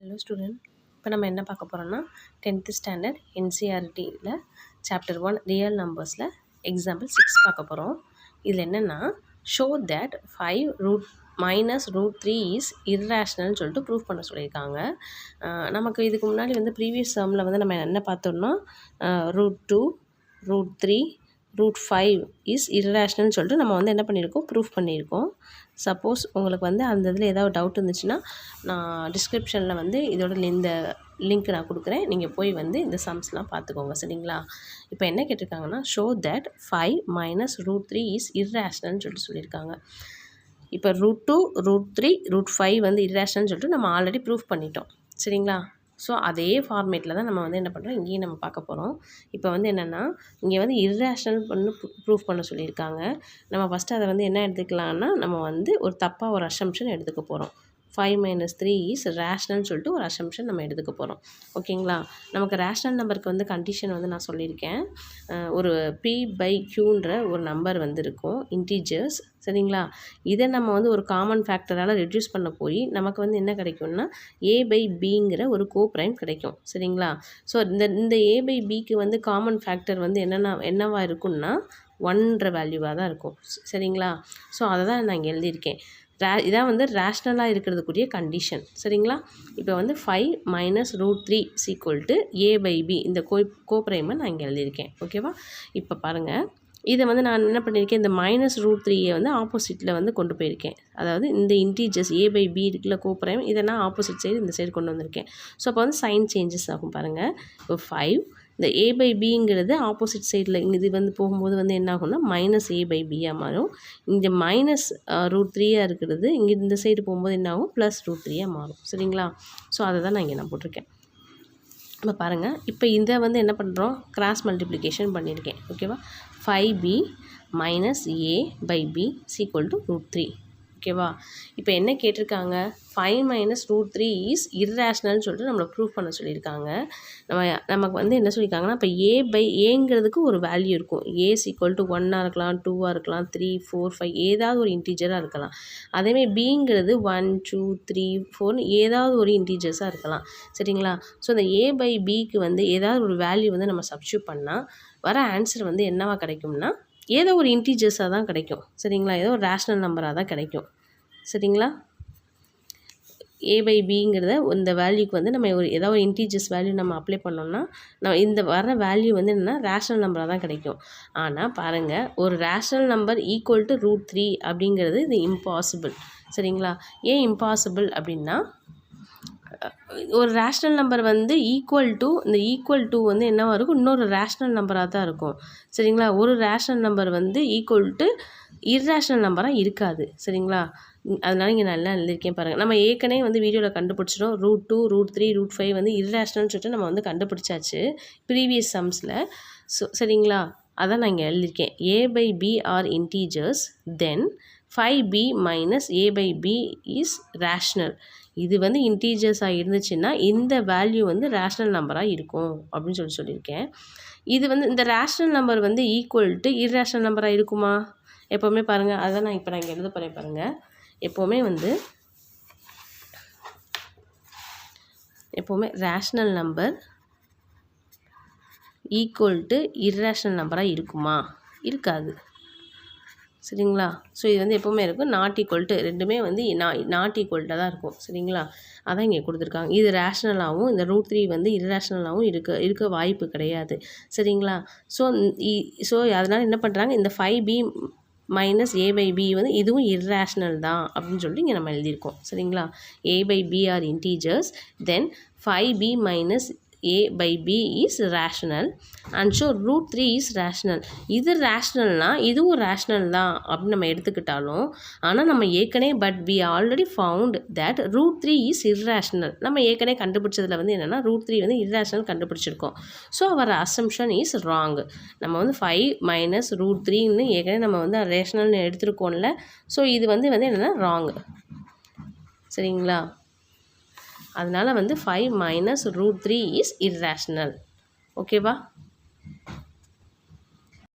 Hello student, இப்போ நம்ம என்ன பார்க்க போகிறோம்னா 10th ஸ்டாண்டர்ட் என்சிஆர்டியில் சாப்டர் 1 ரியல் நம்பர்ஸில் எக்ஸாம்பிள் 6 பார்க்க போகிறோம். இதில் என்னென்னா ஷோ தேட் 5√-√3 இஸ் இர்ரேஷ்னல்னு சொல்லிட்டு ப்ரூவ் பண்ண சொல்லியிருக்காங்க. நமக்கு இதுக்கு முன்னாடி வந்து ப்ரீவியஸ் டேர்மில் வந்து நம்ம என்ன பார்த்தோம்னா √2, √3, √5 இஸ் இர்ரேஷ்னல்னு சொல்லிட்டு நம்ம வந்து என்ன பண்ணியிருக்கோம், ப்ரூஃப் பண்ணியிருக்கோம். சப்போஸ் உங்களுக்கு வந்து அந்த இதில் ஏதாவது டவுட் இருந்துச்சுன்னா நான் டிஸ்கிரிப்ஷனில் வந்து இதோட இந்த லிங்க் நான் கொடுக்குறேன், நீங்கள் போய் வந்து இந்த சம்ஸ்லாம் பார்த்துக்கோங்க. சரிங்களா? இப்போ என்ன கேட்டிருக்காங்கன்னா ஷோ தட் 5 - √3 இஸ் இர்ரேஷ்னல்னு சொல்லியிருக்காங்க. இப்போ √2, √3, √5 வந்து இர்ரேஷ்னல்னு சொல்லிட்டு நம்ம ஆல்ரெடி ப்ரூஃப் பண்ணிட்டோம். சரிங்களா? ஸோ அதே ஃபார்மேட்டில் தான் நம்ம வந்து என்ன பண்ணுறோம், இங்கேயும் நம்ம பார்க்க போகிறோம். இப்போ வந்து என்னென்னா இங்கே வந்து இர்ரேஷ்னல் ப்ரூஃப் பண்ண சொல்லியிருக்காங்க. நம்ம ஃபஸ்ட்டு அதை வந்து என்ன எடுத்துக்கலாம்னா நம்ம வந்து ஒரு தப்பாக ஒரு அசம்ப்ஷன் எடுத்துக்க போகிறோம். 5 - 3 இஸ் ரேஷ்னல்னு சொல்லிட்டு ஒரு அசம்ப்ஷன் நம்ம எடுத்துக்க போகிறோம். ஓகேங்களா? நமக்கு ரேஷ்னல் நம்பருக்கு வந்து கண்டிஷன் வந்து நான் சொல்லியிருக்கேன். ஒரு p/qன்ற ஒரு நம்பர் வந்து இருக்கும், இன்டீஜர்ஸ். சரிங்களா? இதை நம்ம வந்து ஒரு காமன் ஃபேக்டரால் ரெடியூஸ் பண்ண போய் நமக்கு வந்து என்ன கிடைக்கும்னா a/bங்கிற ஒரு கோப்ரைம் கிடைக்கும். சரிங்களா? ஸோ இந்த a/bக்கு வந்து காமன் ஃபேக்டர் வந்து என்னவா இருக்கும்னா 1ன்ற வேல்யூவாக தான் இருக்கும். சரிங்களா? ஸோ அதை தான் நான் இங்கே எழுதியிருக்கேன். இதான் வந்து ரேஷ்னலாக இருக்கிறதுக்குரிய கண்டிஷன். சரிங்களா? இப்போ வந்து 5 - √3 = a/b இந்த கோப்ரைமை நான் இங்கே எழுதியிருக்கேன். ஓகேவா? இப்போ பாருங்கள், இதை வந்து நான் என்ன பண்ணியிருக்கேன், இந்த -√3 வந்து ஆப்போசிட்டில் வந்து கொண்டு போயிருக்கேன். அதாவது இந்த இன்டீஜர்ஸ் a/b இருக்குல்ல கோப்ரைம், இதை நான் ஆப்போசிட் சைடு இந்த சைடு கொண்டு வந்திருக்கேன். ஸோ அப்போ வந்து சைன் சேஞ்சஸ் ஆகும் பாருங்கள். இப்போ 5 இந்த a/bங்கிறது ஆப்போசிட் சைடில் இங்கே இது வந்து போகும்போது வந்து என்ன ஆகும்னா -a/bயாக மாறும். இங்கே -√3 இருக்கிறது இங்கே இந்த சைடு போகும்போது என்ன ஆகும், +√3 மாறும். சரிங்களா? ஸோ அதை தான் நான் இங்கே போட்டிருக்கேன். இப்போ பாருங்கள், இப்போ இதை வந்து என்ன பண்ணுறோம், கிராஸ் மல்டிப்ளிகேஷன் பண்ணியிருக்கேன். ஓகேவா? 5b - a/b = √3. ஓகேவா? இப்போ என்ன கேட்டிருக்காங்க, 5 - √3 இஸ் இர்ரேஷ்னல்னு சொல்லிட்டு நம்மளை ப்ரூவ் பண்ண சொல்லியிருக்காங்க. நமக்கு வந்து என்ன சொல்லியிருக்காங்கன்னா இப்போ a/aங்கிறதுக்கு ஒரு வேல்யூ இருக்கும். a = 1 இருக்கலாம், 2 இருக்கலாம், 3, 4, 5 ஏதாவது ஒரு இன்டீஜராக இருக்கலாம். அதேமாதிரி bங்கிறது 1, 2, 3, 4 ஏதாவது ஒரு இன்டீஜர்ஸாக இருக்கலாம். சரிங்களா? ஸோ இந்த a/bக்கு வந்து ஏதாவது ஒரு வேல்யூ வந்து நம்ம சப்ஸ்டியூட் பண்ணால் வர ஆன்சர் வந்து என்னவா கிடைக்கும்னா ஏதோ ஒரு இன்டீஜர்ஸாக தான் கிடைக்கும். சரிங்களா? ஏதோ ஒரு ரேஷ்னல் நம்பராக தான் கிடைக்கும். சரிங்களா? a/bங்கிறத இந்த வேல்யூக்கு வந்து நம்ம ஏதோ ஒரு இன்டீஜர்ஸ் வேல்யூ நம்ம அப்ளை பண்ணோம்னா இந்த வர வேல்யூ வந்து என்னென்னா ரேஷ்னல் நம்பராக தான் கிடைக்கும். ஆனால் பாருங்கள், ஒரு ரேஷ்னல் நம்பர் ஈக்குவல் டு √3 அப்படிங்கிறது இது இம்பாசிபிள். சரிங்களா? ஏன் இம்பாசிபிள் அப்படின்னா ஒரு ரேஷ்னல் நம்பர் வந்து ஈக்குவல் டு வந்து என்னவாக இருக்கும், இன்னொரு ரேஷ்னல் நம்பராக தான் இருக்கும். சரிங்களா? ஒரு ரேஷ்னல் நம்பர் வந்து ஈக்குவல் டு இர்ரேஷ்னல் நம்பராக இருக்காது. சரிங்களா? அதனால இங்கே நல்லா எழுதியிருக்கேன் பாருங்கள். நம்ம ஏற்கனவே வந்து வீடியோவில் கண்டுபிடிச்சிடும், √2, √3, √5 வந்து இர்ரேஷ்னல்னு சொல்லிட்டு நம்ம வந்து கண்டுபிடிச்சாச்சு ப்ரீவியஸ் சம்ஸில். சரிங்களா? அதான் நான் இங்கே எழுதியிருக்கேன். a/b are integers, then 5b - a/b is rational. இது வந்து இன்டீஜர்ஸாக இருந்துச்சுன்னா இந்த வேல்யூ வந்து ரேஷ்னல் நம்பராக இருக்கும் அப்படின்னு சொல்லியிருக்கேன். இது வந்து இந்த ரேஷ்னல் நம்பர் வந்து ஈக்குவல் டு இர்ரேஷ்னல் நம்பராக இருக்குமா? எப்போவுமே பாருங்கள், அதை நான் இப்போ இங்கே எழுத போகிறேன் பாருங்கள். எப்போவுமே rational number equal to irrational நம்பராக இருக்குமா? இருக்காது. சரிங்களா? ஸோ இது வந்து எப்போவுமே இருக்கும் நாட் ஈக்குவல் டு, ரெண்டுமே வந்து நாட் ஈக்குவல்ட்டாக தான் இருக்கும். சரிங்களா? அதான் இங்கே கொடுத்துருக்காங்க. இது ரேஷ்னலாகவும் இந்த √3 வந்து இர்ரேஷ்னலாகவும் இருக்க வாய்ப்பு கிடையாது. சரிங்களா? ஸோ அதனால் என்ன பண்ணுறாங்க, இந்த 5b - a/b வந்து இதுவும் இர்ரேஷ்னல் தான் அப்படின்னு சொல்லிட்டு இங்கே நம்ம எழுதியிருக்கோம். சரிங்களா? a/b are integers, then 5b - a/b is rational and so √3 is rational. இது ரேஷ்னல்னா இதுவும் ரேஷ்னல் தான் அப்படின்னு நம்ம எடுத்துக்கிட்டாலும், ஆனால் நம்ம ஏற்கனவே we already found that √3 is irrational. நம்ம ஏற்கனவே கண்டுபிடிச்சதில் வந்து என்னென்னா √3 வந்து இர்ரேஷ்னல் கண்டுபிடிச்சிருக்கோம். So our assumption is wrong. நம்ம வந்து 5 - √3ன்னு ஏற்கனவே நம்ம வந்து ரேஷ்னல்னு எடுத்துருக்கோம்ல. ஸோ இது வந்து என்னென்னா ராங். சரிங்களா? அதனால் வந்து 5 - √3 இஸ் இர்ரேஷ்னல். ஓகேவா?